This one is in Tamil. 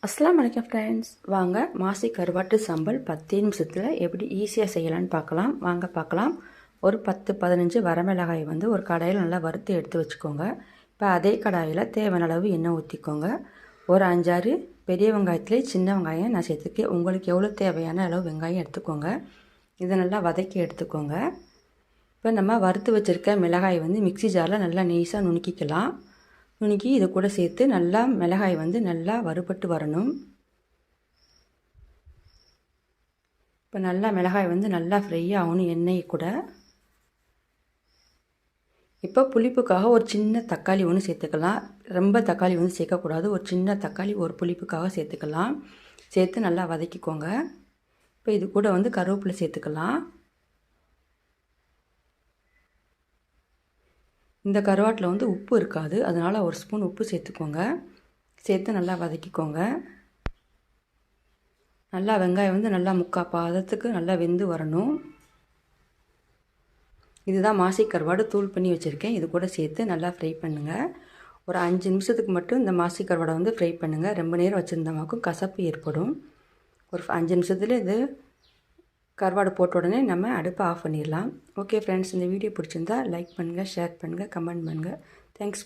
அஸ்ஸலாமு அலைக்கும் ஃப்ரெண்ட்ஸ். வாங்க மாசி கருவாட்டு சம்பல் 10 நிமிஷத்தில் எப்படி ஈஸியாக செய்யலான்னு பார்க்கலாம். வாங்க பார்க்கலாம். ஒரு 10-15 வரமிளகாய் வந்து ஒரு கடாயில் நல்லா வறுத்து எடுத்து வச்சுக்கோங்க. இப்போ அதே கடாயில் தேவையான அளவு எண்ணெய் ஊற்றிக்கோங்க. ஒரு 5-6 பெரிய வெங்காயத்துலேயே சின்ன வெங்காயம் நான் சேர்த்துக்கேன். உங்களுக்கு எவ்வளோ தேவையான அளவு வெங்காயம் எடுத்துக்கோங்க. இதை நல்லா வதக்கி எடுத்துக்கோங்க. இப்போ நம்ம வறுத்து வச்சுருக்க மிளகாய் வந்து மிக்ஸி ஜாரில் நல்லா நெய்ஸாக நுணுக்கிக்கலாம். நுணுக்கி இது கூட சேர்த்து நல்லா மிளகாய் வந்து நல்லா வறுபட்டு வரணும். இப்போ நல்லா மிளகாய் வந்து நல்லா ஃப்ரை ஆகணும் எண்ணெய் கூட. இப்போ புளிப்புக்காக ஒரு சின்ன தக்காளி ஒன்று சேர்த்துக்கலாம். ரொம்ப தக்காளி வந்து சேர்க்கக்கூடாது. ஒரு சின்ன தக்காளி ஒரு புளிப்புக்காக சேர்த்துக்கலாம். சேர்த்து நல்லா வதக்கிக்கோங்க. இப்போ இது கூட வந்து கருவேப்பிலை சேர்த்துக்கலாம். இந்த கருவாட்டில் வந்து உப்பு இருக்காது, அதனால் ஒரு ஸ்பூன் உப்பு சேர்த்துக்கோங்க. சேர்த்து நல்லா வதக்கிக்கோங்க. நல்லா வெங்காயம் வந்து நல்லா முக்கால் பாதத்துக்கு நல்லா வெந்து வரணும். இதுதான் மாசி கருவாடு தூள் பண்ணி வச்சுருக்கேன். இது கூட சேர்த்து நல்லா ஃப்ரை பண்ணுங்கள். ஒரு 5 நிமிஷத்துக்கு மட்டும் இந்த மாசி கருவாடை வந்து ஃப்ரை பண்ணுங்கள். ரொம்ப நேரம் வச்சுருந்தமாக்கும் கசப்பு ஏற்படும். ஒரு 5 நிமிஷத்துல இது கருவாடு போட்ட உடனே நம்ம அடுப்பை ஆஃப் பண்ணிடலாம். ஓகே ஃப்ரெண்ட்ஸ், இந்த வீடியோ பிடிச்சிருந்தா லைக் பண்ணுங்கள், ஷேர் பண்ணுங்கள், கமெண்ட் பண்ணுங்கள். தேங்க்ஸ்.